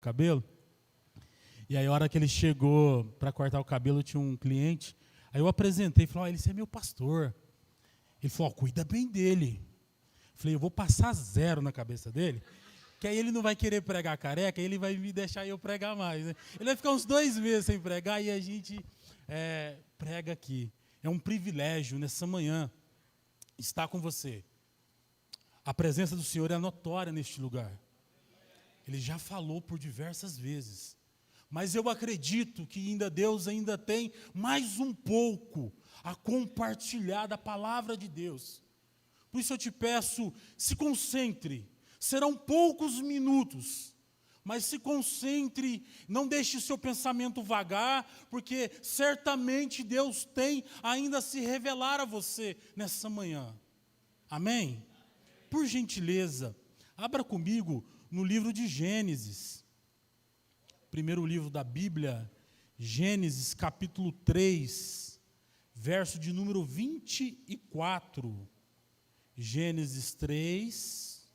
cabelo. E aí, a hora que ele chegou para cortar o cabelo, tinha um cliente. Aí eu apresentei, falei, esse é meu pastor. Ele falou, cuida bem dele. Falei, eu vou passar 0 na cabeça dele, que aí ele não vai querer pregar careca, aí ele vai me deixar eu pregar mais. Né? Ele vai ficar uns 2 meses sem pregar e a gente prega aqui. É um privilégio nessa manhã estar com você. A presença do Senhor é notória neste lugar. Ele já falou por diversas vezes. Mas eu acredito que Deus ainda tem mais um pouco a compartilhar da palavra de Deus. Por isso eu te peço, se concentre. Serão poucos minutos, mas se concentre, não deixe o seu pensamento vagar, porque certamente Deus tem ainda a se revelar a você nessa manhã. Amém? Por gentileza, abra comigo no livro de Gênesis. Primeiro livro da Bíblia, Gênesis capítulo 3, verso de número 24. Gênesis 3,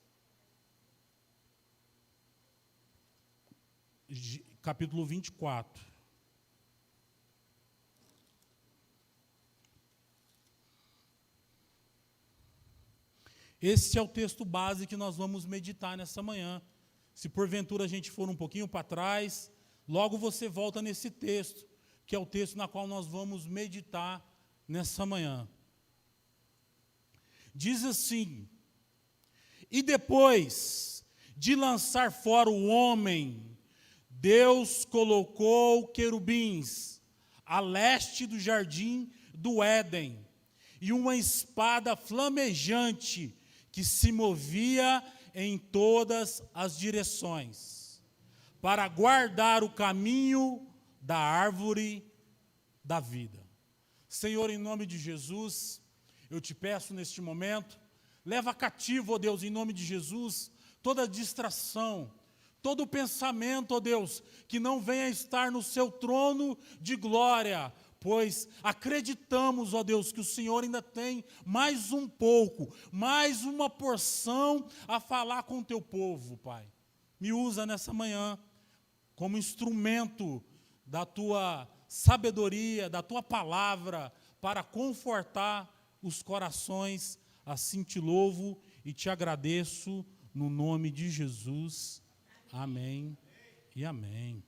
capítulo 24. Esse é o texto base que nós vamos meditar nessa manhã. Se porventura a gente for um pouquinho para trás, logo você volta nesse texto, que é o texto na qual nós vamos meditar nessa manhã. Diz assim: e depois de lançar fora o homem, Deus colocou querubins a leste do jardim do Éden, e uma espada flamejante que se movia em todas as direções, para guardar o caminho da árvore da vida. Senhor, em nome de Jesus, eu te peço neste momento, leva cativo, ó Deus, em nome de Jesus, toda distração, todo pensamento, ó Deus, que não venha estar no seu trono de glória, pois acreditamos, ó Deus, que o Senhor ainda tem mais um pouco, mais uma porção a falar com o teu povo, Pai. Me usa nessa manhã como instrumento da tua sabedoria, da tua palavra, para confortar os corações. Assim te louvo e te agradeço no nome de Jesus. Amém e amém.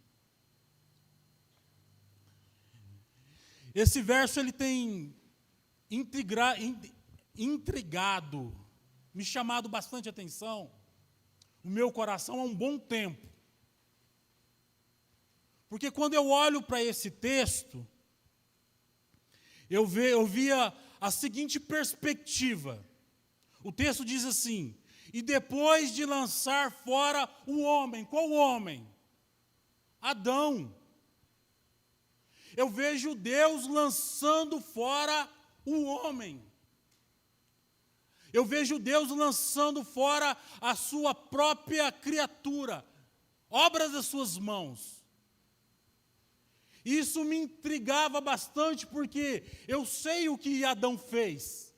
Esse verso ele tem intrigado, me chamado bastante atenção, o meu coração há um bom tempo. Porque quando eu olho para esse texto, eu via a seguinte perspectiva. O texto diz assim: e depois de lançar fora o homem, qual homem? Adão. Eu vejo Deus lançando fora o homem. Eu vejo Deus lançando fora a sua própria criatura, obras das suas mãos. Isso me intrigava bastante, porque eu sei o que Adão fez.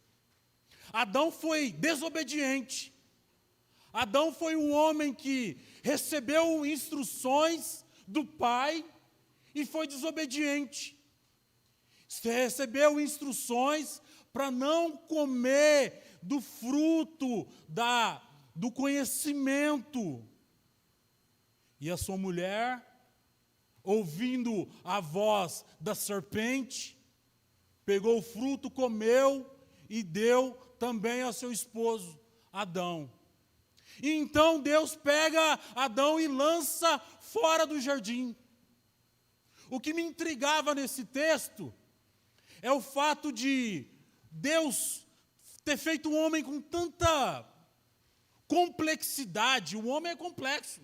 Adão foi desobediente. Adão foi um homem que recebeu instruções do pai e foi desobediente. Você recebeu instruções para não comer do fruto do conhecimento. E a sua mulher, ouvindo a voz da serpente, pegou o fruto, comeu e deu também ao seu esposo, Adão. E então Deus pega Adão e lança fora do jardim. O que me intrigava nesse texto é o fato de Deus ter feito um homem com tanta complexidade. O homem é complexo.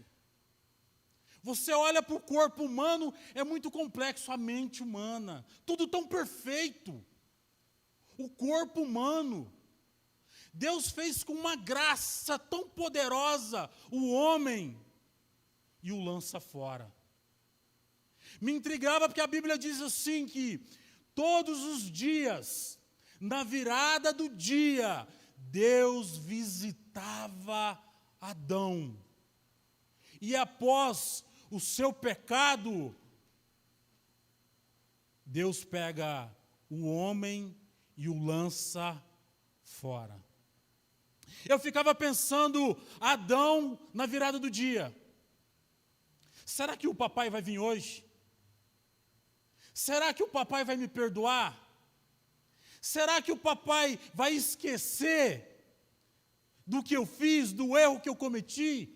Você olha para o corpo humano, é muito complexo, a mente humana, tudo tão perfeito. O corpo humano, Deus fez com uma graça tão poderosa o homem e o lança fora. Me intrigava porque a Bíblia diz assim que todos os dias, na virada do dia, Deus visitava Adão. E após o seu pecado, Deus pega o homem e o lança fora. Eu ficava pensando, Adão na virada do dia. Será que o papai vai vir hoje? Será que o papai vai me perdoar? Será que o papai vai esquecer do que eu fiz, do erro que eu cometi?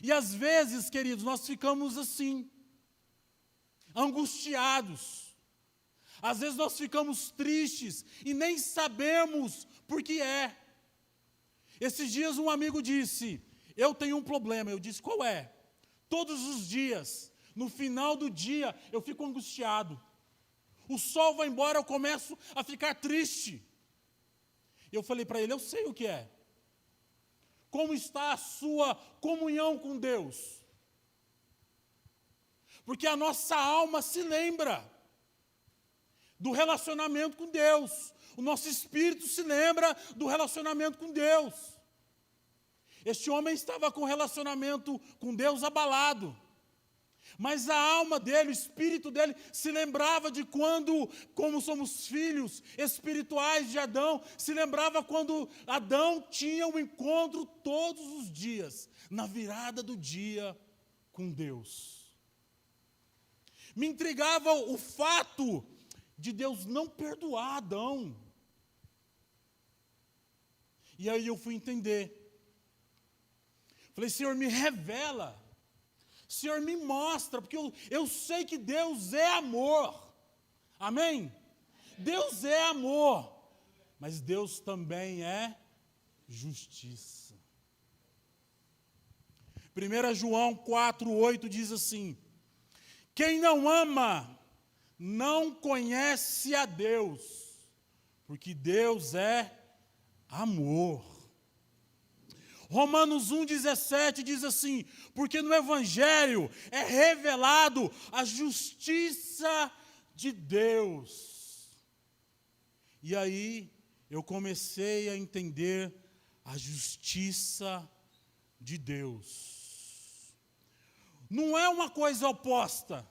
E às vezes, queridos, nós ficamos assim, angustiados. Às vezes nós ficamos tristes e nem sabemos por que é. Esses dias um amigo disse, eu tenho um problema. Eu disse, qual é? Todos os dias, no final do dia, eu fico angustiado. O sol vai embora, eu começo a ficar triste. Eu falei para ele, eu sei o que é. Como está a sua comunhão com Deus? Porque a nossa alma se lembra do relacionamento com Deus. O nosso espírito se lembra do relacionamento com Deus. Este homem estava com o relacionamento com Deus abalado. Mas a alma dele, o espírito dele, se lembrava de quando, como somos filhos espirituais de Adão, se lembrava quando Adão tinha um encontro todos os dias, na virada do dia com Deus. Me intrigava o fato de Deus não perdoar Adão. E aí eu fui entender. Falei, Senhor, me revela. Senhor, me mostra, porque eu sei que Deus é amor. Amém? Deus é amor, mas Deus também é justiça. 1 João 4,8 diz assim, quem não ama, não conhece a Deus, porque Deus é amor. Romanos 1,17 diz assim, porque no Evangelho é revelado a justiça de Deus. E aí eu comecei a entender a justiça de Deus. Não é uma coisa oposta,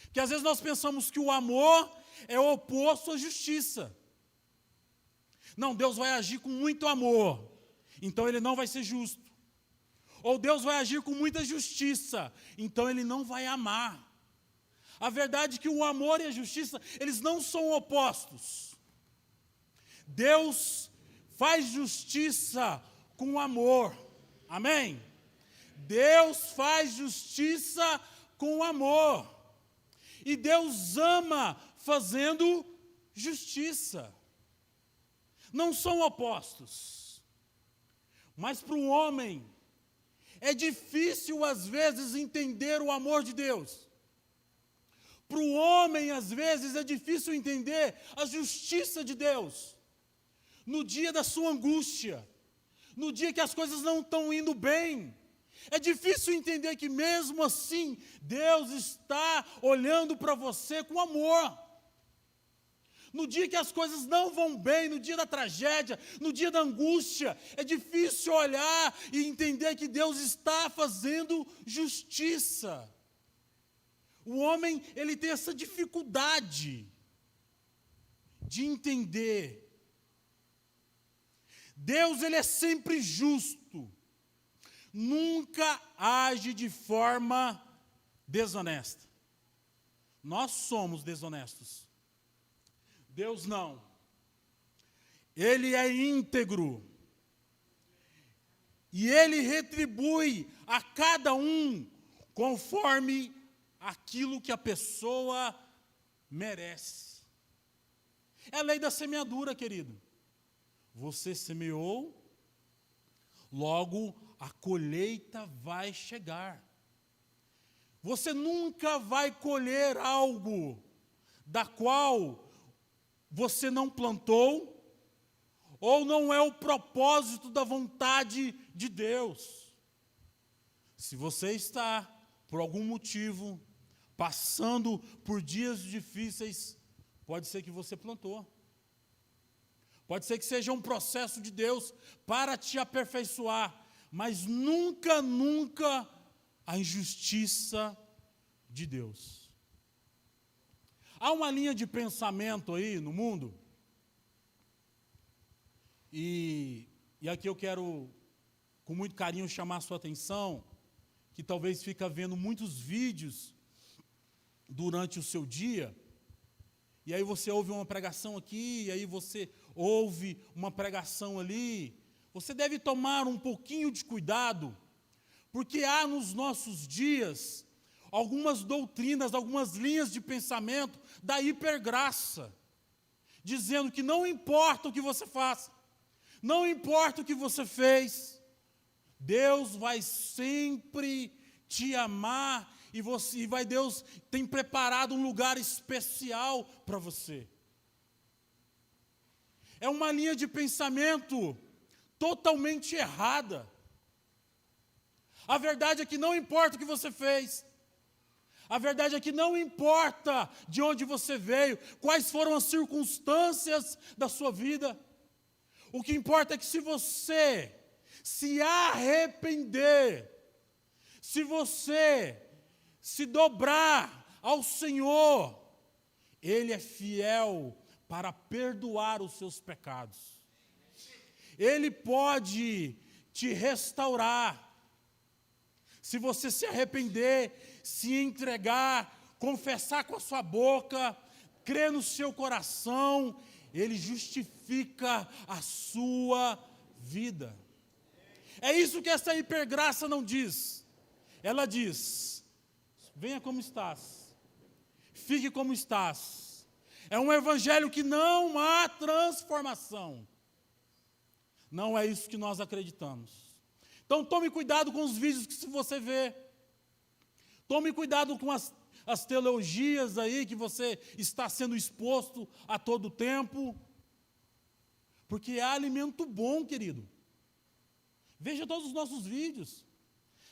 porque às vezes nós pensamos que o amor é oposto à justiça. Não, Deus vai agir com muito amor, então ele não vai ser justo. Ou Deus vai agir com muita justiça, então ele não vai amar. A verdade é que o amor e a justiça, eles não são opostos. Deus faz justiça com amor. Amém? Deus faz justiça com amor. E Deus ama fazendo justiça. Não são opostos. Mas para o homem, é difícil às vezes entender o amor de Deus. Para o homem, às vezes, é difícil entender a justiça de Deus. No dia da sua angústia, no dia que as coisas não estão indo bem, é difícil entender que mesmo assim, Deus está olhando para você com amor. No dia que as coisas não vão bem, no dia da tragédia, no dia da angústia, é difícil olhar e entender que Deus está fazendo justiça. O homem, ele tem essa dificuldade de entender. Deus, ele é sempre justo. Nunca age de forma desonesta. Nós somos desonestos. Deus não. Ele é íntegro. E ele retribui a cada um conforme aquilo que a pessoa merece. É a lei da semeadura, querido. Você semeou, logo a colheita vai chegar. Você nunca vai colher algo da qual você não plantou, ou não é o propósito da vontade de Deus. Se você está, por algum motivo, passando por dias difíceis, pode ser que você plantou. Pode ser que seja um processo de Deus para te aperfeiçoar, mas nunca a injustiça de Deus. Há uma linha de pensamento aí no mundo, e aqui eu quero, com muito carinho, chamar a sua atenção, que talvez fica vendo muitos vídeos durante o seu dia, e aí você ouve uma pregação aqui, e aí você ouve uma pregação ali. Você deve tomar um pouquinho de cuidado, porque há nos nossos dias algumas doutrinas, algumas linhas de pensamento da hipergraça, dizendo que não importa o que você faça, não importa o que você fez, Deus vai sempre te amar e Deus tem preparado um lugar especial para você. É uma linha de pensamento totalmente errada. A verdade é que não importa o que você fez. A verdade é que não importa de onde você veio, quais foram as circunstâncias da sua vida. O que importa é que se você se arrepender, se você se dobrar ao Senhor, Ele é fiel para perdoar os seus pecados. Ele pode te restaurar. Se você se arrepender, se entregar, confessar com a sua boca, crer no seu coração, Ele justifica a sua vida. É isso que essa hipergraça não diz. Ela diz: venha como estás, fique como estás. É um evangelho que não há transformação. Não é isso que nós acreditamos. Então tome cuidado com os vídeos que você vê. Tome cuidado com as teologias aí que você está sendo exposto a todo tempo. Porque é alimento bom, querido. Veja todos os nossos vídeos.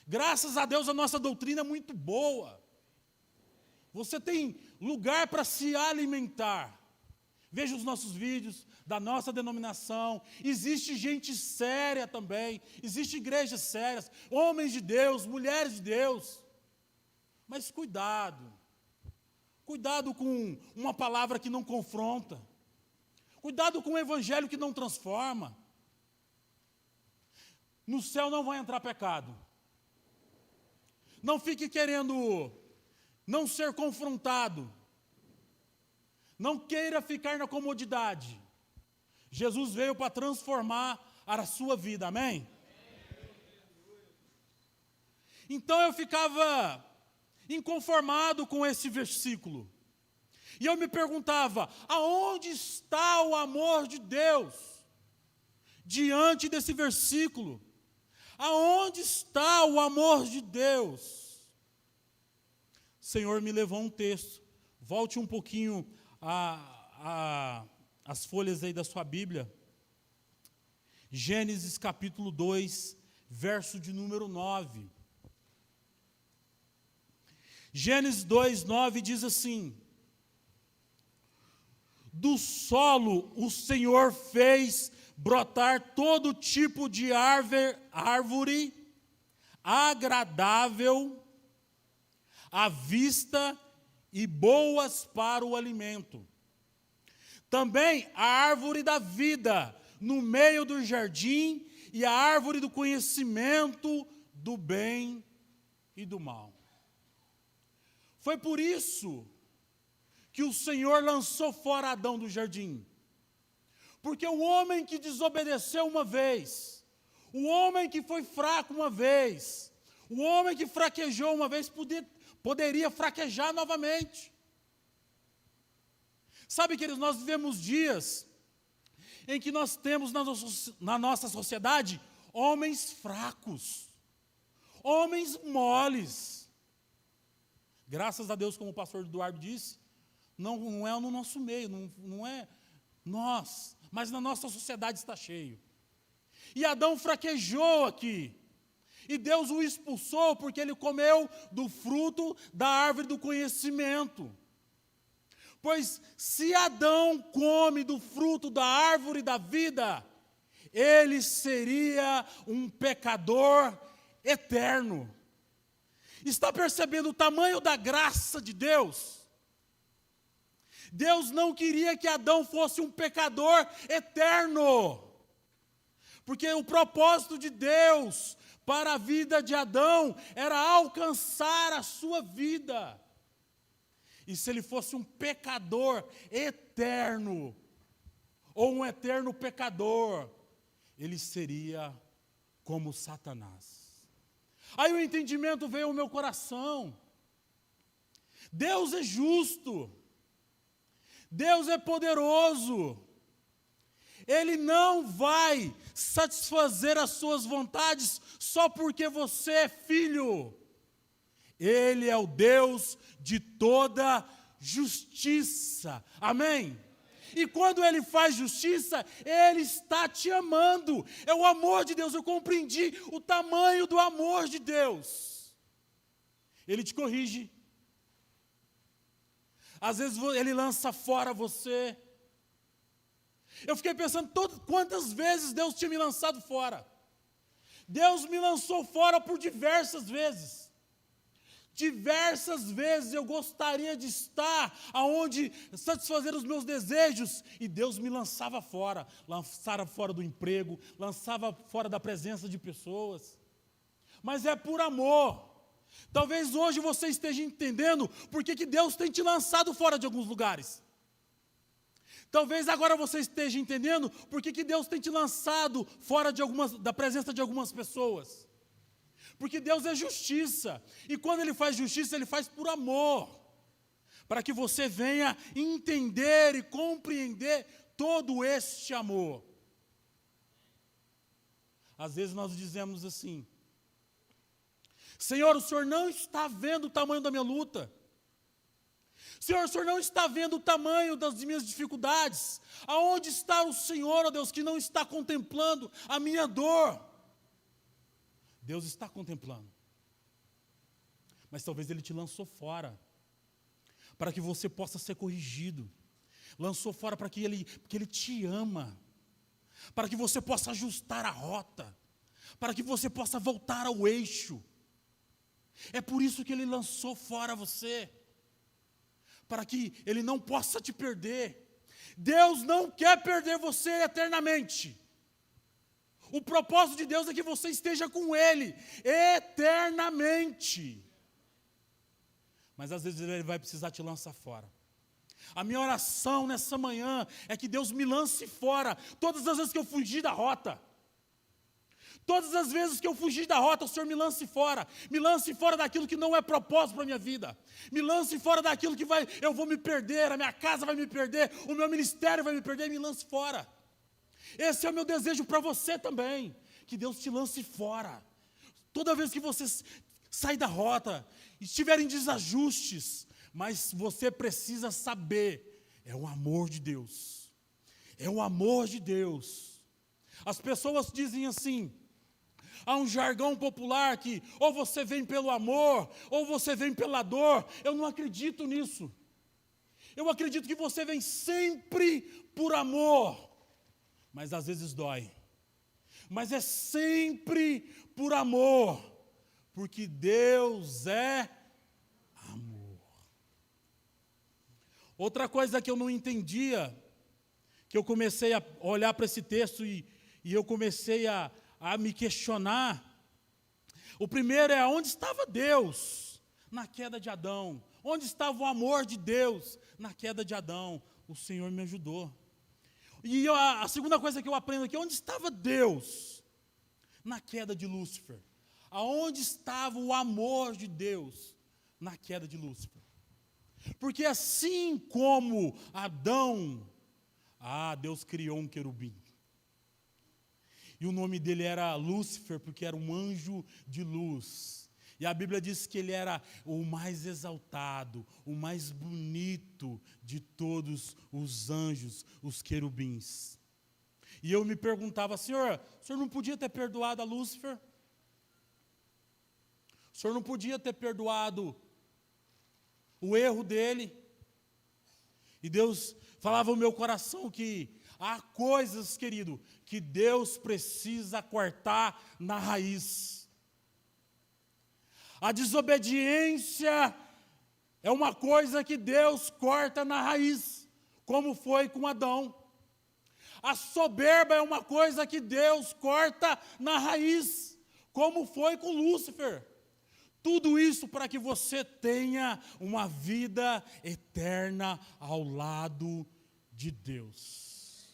Graças a Deus a nossa doutrina é muito boa. Você tem lugar para se alimentar. Veja os nossos vídeos da nossa denominação. Existe gente séria também. Existem igrejas sérias, homens de Deus, mulheres de Deus. Mas cuidado. Cuidado com uma palavra que não confronta. Cuidado com um evangelho que não transforma. No céu não vai entrar pecado. Não fique querendo não ser confrontado. Não queira ficar na comodidade. Jesus veio para transformar a sua vida, amém? Então eu ficava inconformado com esse versículo. E eu me perguntava, aonde está o amor de Deus? Diante desse versículo. Aonde está o amor de Deus? O Senhor me levou a um texto. Volte um pouquinho as folhas aí da sua Bíblia. Gênesis capítulo 2, verso de número 9. Gênesis 2, 9 diz assim: do solo o Senhor fez brotar todo tipo de árvore agradável à vista e boas para o alimento. Também a árvore da vida no meio do jardim e a árvore do conhecimento do bem e do mal. Foi por isso que o Senhor lançou fora Adão do jardim. Porque o homem que desobedeceu uma vez, o homem que foi fraco uma vez, o homem que fraquejou uma vez, poderia fraquejar novamente. Sabe, queridos, nós vivemos dias em que nós temos na nossa sociedade homens fracos, homens moles. Graças a Deus, como o pastor Eduardo disse, não é no nosso meio, não é nós, mas na nossa sociedade está cheio. E Adão fraquejou aqui. E Deus o expulsou porque ele comeu do fruto da árvore do conhecimento. Pois se Adão come do fruto da árvore da vida, ele seria um pecador eterno. Está percebendo o tamanho da graça de Deus? Deus não queria que Adão fosse um pecador eterno. Porque o propósito de Deus para a vida de Adão era alcançar a sua vida. E se ele fosse um pecador eterno, ou um eterno pecador, ele seria como Satanás. Aí o entendimento veio ao meu coração. Deus é justo. Deus é poderoso. Ele não vai satisfazer as suas vontades só porque você é filho. Ele é o Deus de toda justiça. Amém? E quando Ele faz justiça, Ele está te amando. É o amor de Deus. Eu compreendi o tamanho do amor de Deus. Ele te corrige. Às vezes Ele lança fora você. Eu fiquei pensando quantas vezes Deus tinha me lançado fora. Deus me lançou fora por diversas vezes. Diversas vezes eu gostaria de estar aonde satisfazer os meus desejos, e Deus me lançava fora fora do emprego, lançava fora da presença de pessoas. Mas é por amor. Talvez hoje você esteja entendendo por que Deus tem te lançado fora de alguns lugares. Talvez agora você esteja entendendo por que Deus tem te lançado fora da presença de algumas pessoas. Porque Deus é justiça, e quando Ele faz justiça, Ele faz por amor, para que você venha entender e compreender todo este amor. Às vezes nós dizemos assim: Senhor, o Senhor não está vendo o tamanho da minha luta. Senhor, o Senhor não está vendo o tamanho das minhas dificuldades. Aonde está o Senhor, ó Deus, que não está contemplando a minha dor? Deus está contemplando. Mas talvez Ele te lançou fora, para que você possa ser corrigido. Lançou fora porque Ele te ama. Para que você possa ajustar a rota. Para que você possa voltar ao eixo. É por isso que Ele lançou fora você. Para que Ele não possa te perder. Deus não quer perder você eternamente. O propósito de Deus é que você esteja com Ele eternamente. Mas às vezes Ele vai precisar te lançar fora. A minha oração nessa manhã é que Deus me lance fora todas as vezes que eu fugi da rota. Todas as vezes que eu fugi da rota, o Senhor me lance fora. Me lance fora daquilo que não é propósito para a minha vida. Me lance fora daquilo que eu vou me perder, a minha casa vai me perder, o meu ministério vai me perder, me lance fora. Esse é o meu desejo para você também, que Deus te lance fora. Toda vez que você sair da rota, estiver em desajustes, mas você precisa saber, é o amor de Deus. É o amor de Deus. As pessoas dizem assim, há um jargão popular que ou você vem pelo amor, ou você vem pela dor. Eu não acredito nisso. Eu acredito que você vem sempre por amor. Mas às vezes dói. Mas é sempre por amor. Porque Deus é amor. Outra coisa que eu não entendia, que eu comecei a olhar para esse texto e eu comecei a me questionar. O primeiro é: onde estava Deus na queda de Adão? Onde estava o amor de Deus na queda de Adão? O Senhor me ajudou. E a segunda coisa que eu aprendo aqui: onde estava Deus na queda de Lúcifer? Aonde estava o amor de Deus na queda de Lúcifer? Porque assim como Adão, Deus criou um querubim. E o nome dele era Lúcifer, porque era um anjo de luz. E a Bíblia diz que ele era o mais exaltado, o mais bonito de todos os anjos, os querubins. E eu me perguntava: Senhor, o Senhor não podia ter perdoado a Lúcifer? O Senhor não podia ter perdoado o erro dele? E Deus falava ao meu coração que há coisas, querido, que Deus precisa cortar na raiz. A desobediência é uma coisa que Deus corta na raiz, como foi com Adão. A soberba é uma coisa que Deus corta na raiz, como foi com Lúcifer. Tudo isso para que você tenha uma vida eterna ao lado de Deus.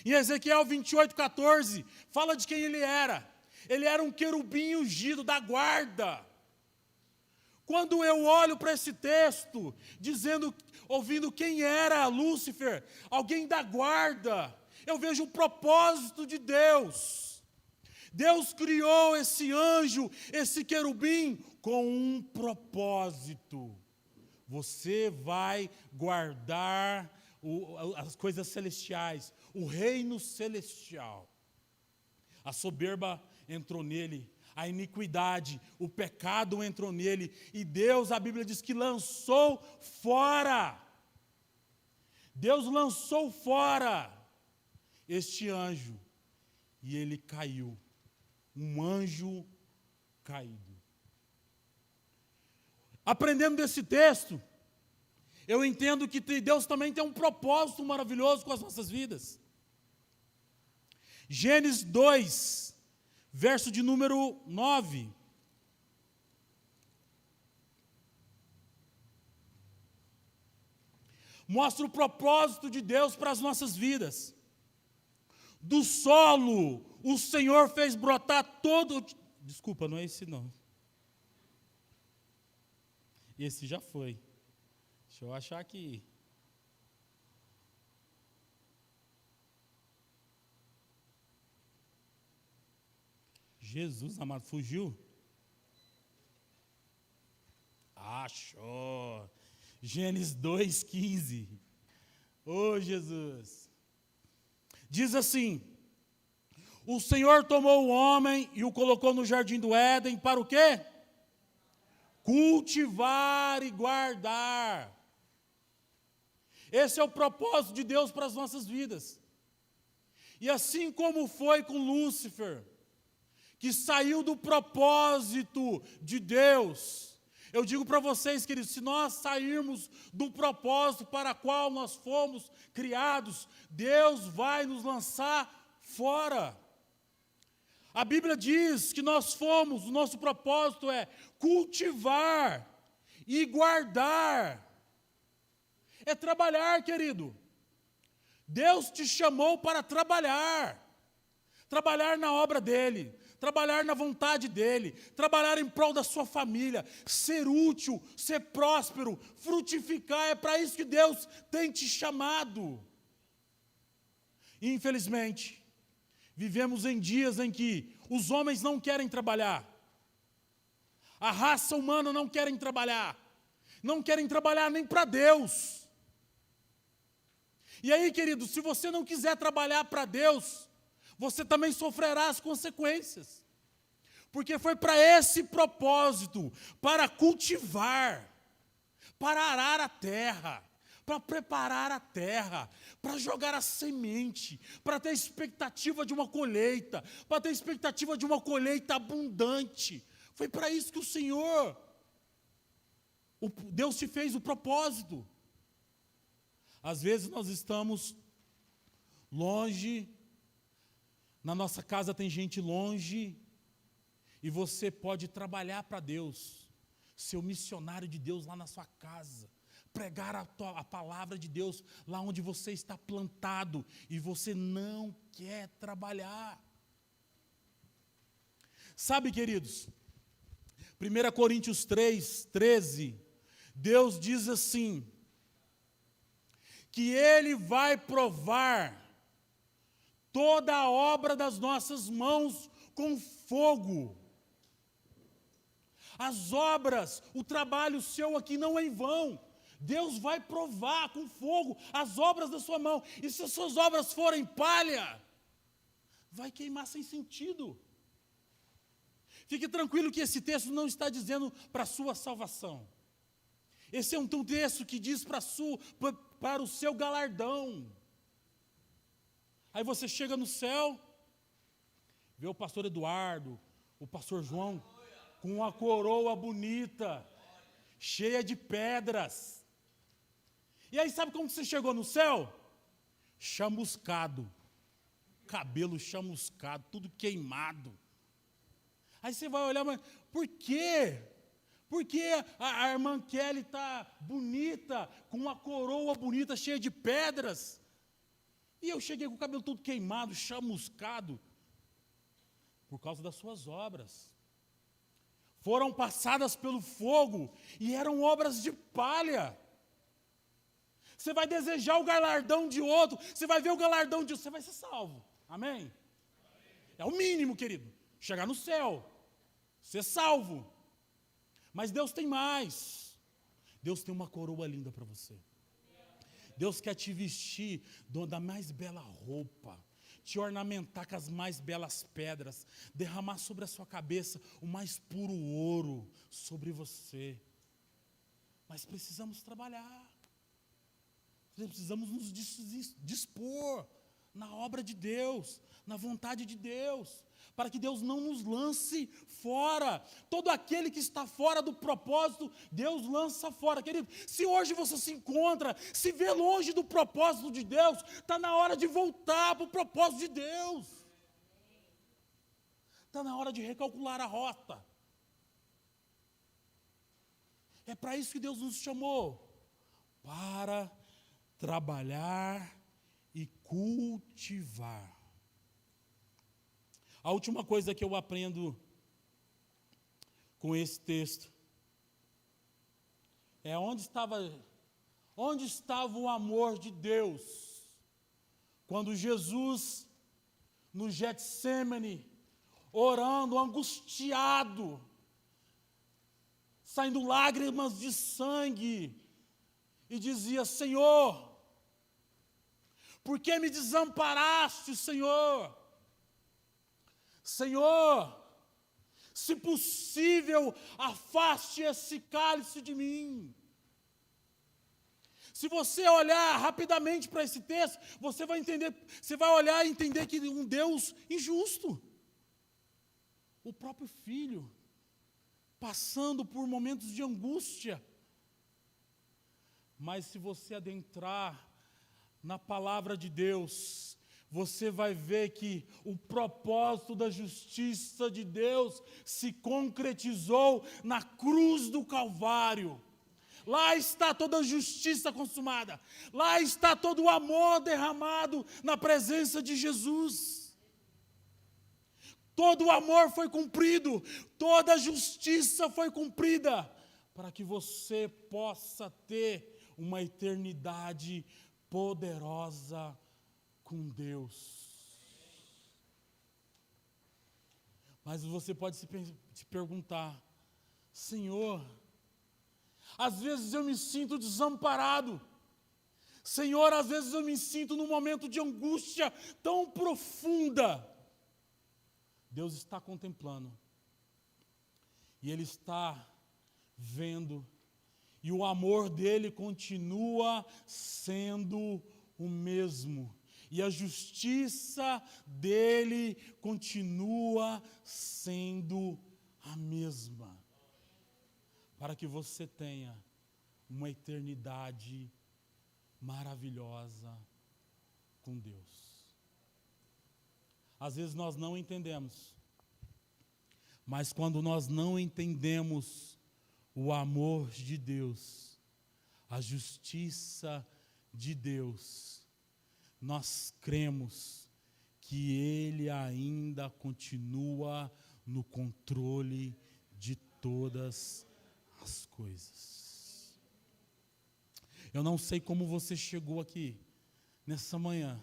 Em Ezequiel 28:14, fala de quem ele era. Ele era um querubim ungido da guarda. Quando eu olho para esse texto, ouvindo quem era Lúcifer, alguém da guarda, eu vejo o propósito de Deus. Deus criou esse anjo, esse querubim, com um propósito. Você vai guardar as coisas celestiais, o reino celestial. A soberba entrou nele, a iniquidade, o pecado entrou nele, e Deus, a Bíblia diz que lançou fora. Deus lançou fora este anjo, e ele caiu. Um anjo caído. Aprendendo desse texto, eu entendo que Deus também tem um propósito maravilhoso com as nossas vidas. Gênesis 2, verso de número 9. Mostra o propósito de Deus para as nossas vidas. Do solo, o Senhor fez brotar todo... Desculpa, não é esse não. Esse já foi. Deixa eu achar aqui. Jesus amado, fugiu? Achou. Gênesis 2:15. Oh, Jesus. Diz assim: o Senhor tomou o homem e o colocou no jardim do Éden para o quê? Cultivar e guardar. Esse é o propósito de Deus para as nossas vidas. E assim como foi com Lúcifer, que saiu do propósito de Deus, eu digo para vocês, queridos, se nós sairmos do propósito para o qual nós fomos criados, Deus vai nos lançar fora. A Bíblia diz que o nosso propósito é cultivar e guardar. É trabalhar, querido. Deus te chamou para trabalhar. Trabalhar na obra dEle, trabalhar na vontade dEle, trabalhar em prol da sua família, ser útil, ser próspero, frutificar, é para isso que Deus tem te chamado. E, infelizmente, vivemos em dias em que os homens não querem trabalhar, a raça humana não querem trabalhar nem para Deus. E aí, querido, se você não quiser trabalhar para Deus, você também sofrerá as consequências. Porque foi para esse propósito, para cultivar, para arar a terra, para preparar a terra, para jogar a semente, para ter expectativa de uma colheita, para ter expectativa de uma colheita abundante. Foi para isso que o Senhor, Deus te fez o propósito. Às vezes nós estamos longe, na nossa casa tem gente longe, e você pode trabalhar para Deus, ser o missionário de Deus lá na sua casa, pregar a palavra de Deus lá onde você está plantado, e você não quer trabalhar. Sabe, queridos, 1 Coríntios 3:13, Deus diz assim, que Ele vai provar toda a obra das nossas mãos com fogo. As obras, o trabalho seu aqui não é em vão. Deus vai provar com fogo as obras da sua mão. E se as suas obras forem palha, vai queimar sem sentido. Fique tranquilo que esse texto não está dizendo para a sua salvação. Esse é um texto que diz para o seu galardão. Aí você chega no céu, vê o pastor Eduardo, o pastor João, com uma coroa bonita, cheia de pedras. E aí sabe como você chegou no céu? Chamuscado, cabelo chamuscado, tudo queimado. Aí você vai olhar, mas por quê? Por que a irmã Kelly está bonita, com uma coroa bonita, cheia de pedras? E eu cheguei com o cabelo todo queimado, chamuscado, por causa das suas obras. Foram passadas pelo fogo e eram obras de palha. Você vai desejar o galardão de outro, você vai ver o galardão de outro, você vai ser salvo. Amém? É o mínimo, querido. Chegar no céu, ser salvo. Mas Deus tem mais. Deus tem uma coroa linda para você. Deus quer te vestir da mais bela roupa, te ornamentar com as mais belas pedras, derramar sobre a sua cabeça o mais puro ouro sobre você. Mas precisamos trabalhar. Precisamos nos dispor na obra de Deus, na vontade de Deus, para que Deus não nos lance fora. Todo aquele que está fora do propósito, Deus lança fora. Querido, se hoje você se encontra, se vê longe do propósito de Deus, está na hora de voltar para o propósito de Deus. Está na hora de recalcular a rota. É para isso que Deus nos chamou, para trabalhar e cultivar. A última coisa que eu aprendo com esse texto é onde estava o amor de Deus quando Jesus, no Getsêmani, orando, angustiado, saindo lágrimas de sangue, e dizia: Senhor, por que me desamparaste, Senhor? Senhor, se possível, afaste esse cálice de mim. Se você olhar rapidamente para esse texto, você vai olhar e entender que um Deus injusto. O próprio Filho, passando por momentos de angústia. Mas se você adentrar na palavra de Deus, você vai ver que o propósito da justiça de Deus se concretizou na cruz do Calvário. Lá está toda a justiça consumada. Lá está todo o amor derramado na presença de Jesus. Todo o amor foi cumprido, toda a justiça foi cumprida, para que você possa ter uma eternidade poderosa com Deus. Mas você pode se perguntar: Senhor, às vezes eu me sinto desamparado. Senhor, às vezes eu me sinto num momento de angústia tão profunda. Deus está contemplando. E Ele está vendo. E o amor dele continua sendo o mesmo. E a justiça dele continua sendo a mesma. Para que você tenha uma eternidade maravilhosa com Deus. Às vezes nós não entendemos. Mas quando nós não entendemos o amor de Deus, a justiça de Deus, nós cremos que Ele ainda continua no controle de todas as coisas. Eu não sei como você chegou aqui nessa manhã.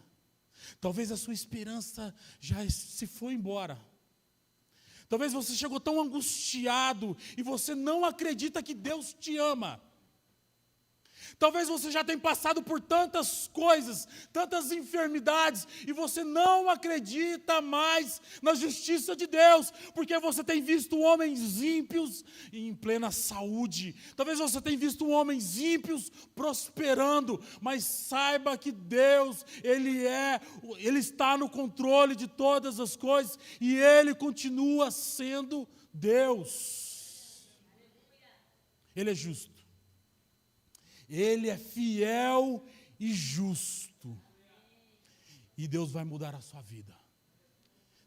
Talvez a sua esperança já se foi embora. Talvez você chegou tão angustiado e você não acredita que Deus te ama. Talvez você já tenha passado por tantas coisas, tantas enfermidades, e você não acredita mais na justiça de Deus, porque você tem visto homens ímpios em plena saúde. Talvez você tenha visto homens ímpios prosperando, mas saiba que Deus, Ele está no controle de todas as coisas, e Ele continua sendo Deus. Ele é justo. Ele é fiel e justo. E Deus vai mudar a sua vida.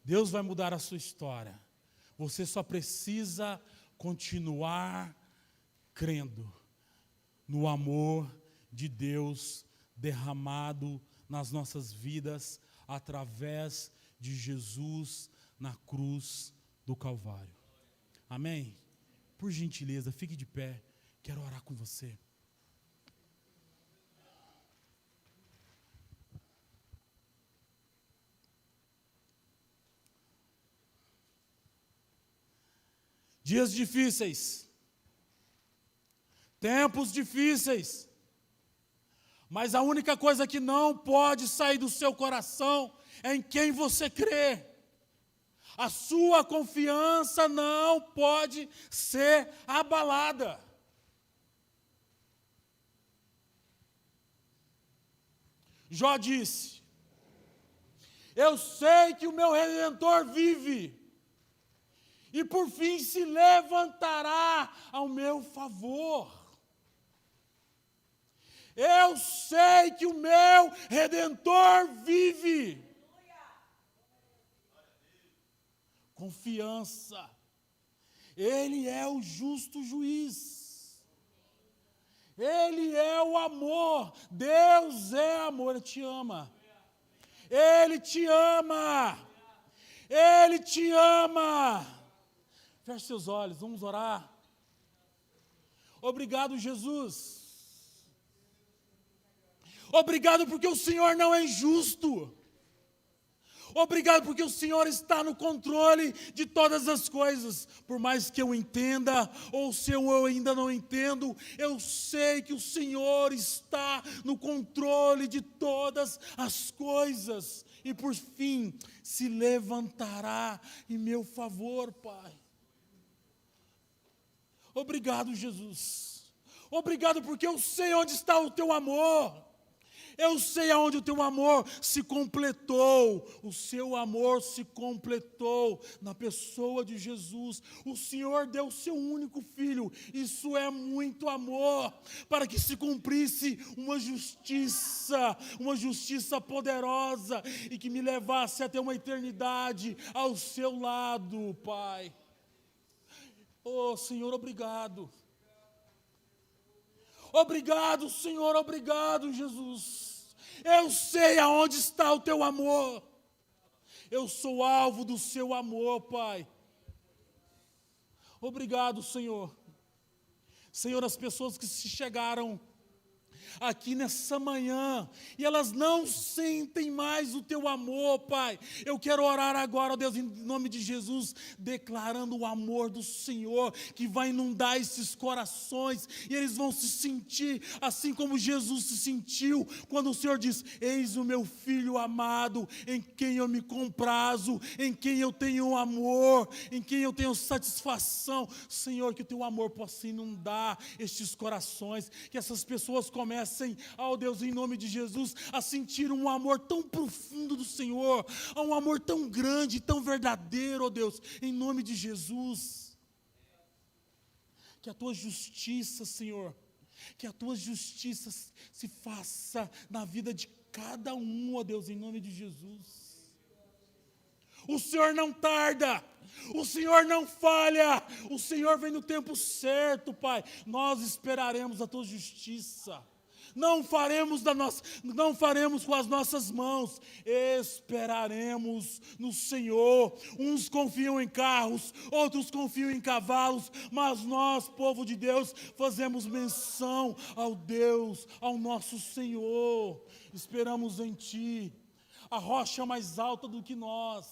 Deus vai mudar a sua história. Você só precisa continuar crendo no amor de Deus derramado nas nossas vidas através de Jesus na cruz do Calvário. Amém? Por gentileza, fique de pé. Quero orar com você. Dias difíceis, tempos difíceis, mas a única coisa que não pode sair do seu coração é em quem você crê. A sua confiança não pode ser abalada. Jó disse: eu sei que o meu Redentor vive, e por fim se levantará ao meu favor. Eu sei que o meu Redentor vive. Confiança. Ele é o justo juiz. Ele é o amor. Deus é amor. Ele te ama. Ele te ama. Ele te ama. Feche seus olhos, vamos orar. Obrigado, Jesus. Obrigado porque o Senhor não é injusto. Obrigado porque o Senhor está no controle de todas as coisas. Por mais que eu entenda, ou se eu ainda não entendo, eu sei que o Senhor está no controle de todas as coisas. E por fim, se levantará em meu favor, Pai. Obrigado, Jesus. Obrigado porque eu sei onde está o teu amor. Eu sei aonde o teu amor se completou. O seu amor se completou na pessoa de Jesus. O Senhor deu o seu único filho. Isso é muito amor. Para que se cumprisse uma justiça poderosa e que me levasse até uma eternidade ao seu lado, Pai. Oh, Senhor, obrigado. Obrigado, Senhor, obrigado, Jesus. Eu sei aonde está o teu amor. Eu sou alvo do seu amor, Pai. Obrigado, Senhor. Senhor, as pessoas que se chegaram aqui nessa manhã, e elas não sentem mais o teu amor, Pai. Eu quero orar agora, ó Deus, em nome de Jesus, declarando o amor do Senhor, que vai inundar esses corações, e eles vão se sentir assim como Jesus se sentiu, quando o Senhor diz: eis o meu filho amado, em quem eu me comprazo, em quem eu tenho amor, em quem eu tenho satisfação. Senhor, que o teu amor possa inundar estes corações, que essas pessoas comecem, ó Deus, em nome de Jesus, a sentir um amor tão profundo do Senhor, um amor tão grande, tão verdadeiro, ó Deus, em nome de Jesus. Que a tua justiça, Senhor, que a tua justiça se faça na vida de cada um, ó Deus, em nome de Jesus. O Senhor não tarda, o Senhor não falha, o Senhor vem no tempo certo, Pai. Nós esperaremos a tua justiça. Não faremos com as nossas mãos, esperaremos no Senhor. Uns confiam em carros, outros confiam em cavalos, mas nós, povo de Deus, fazemos menção ao Deus, ao nosso Senhor. Esperamos em Ti, a rocha mais alta do que nós,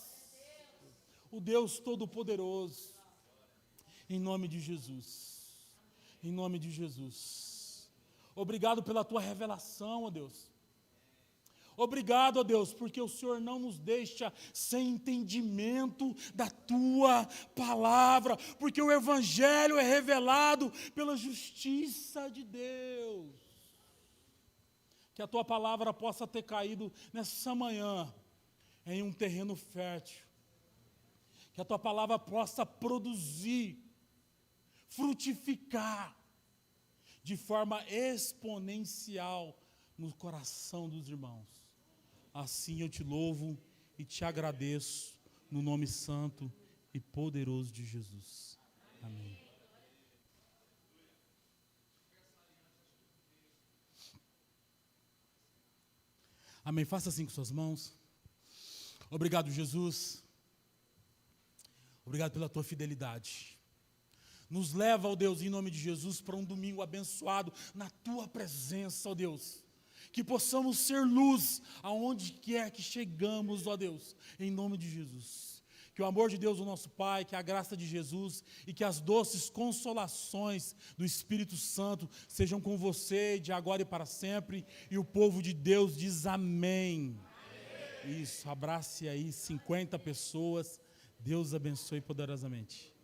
o Deus Todo-Poderoso. Em nome de Jesus, em nome de Jesus. Obrigado pela tua revelação, ó Deus. Obrigado, ó Deus, porque o Senhor não nos deixa sem entendimento da tua palavra, porque o Evangelho é revelado pela justiça de Deus. Que a tua palavra possa ter caído nessa manhã em um terreno fértil. Que a tua palavra possa produzir, frutificar de forma exponencial no coração dos irmãos. Assim eu te louvo e te agradeço no nome santo e poderoso de Jesus. Amém. Amém. Faça assim com suas mãos. Obrigado, Jesus. Obrigado pela tua fidelidade. Nos leva, ó Deus, em nome de Jesus, para um domingo abençoado na tua presença, ó Deus. Que possamos ser luz aonde quer que chegamos, ó Deus, em nome de Jesus. Que o amor de Deus, o nosso Pai, que a graça de Jesus e que as doces consolações do Espírito Santo sejam com você de agora e para sempre. E o povo de Deus diz amém. Isso, abrace aí 50 pessoas. Deus abençoe poderosamente.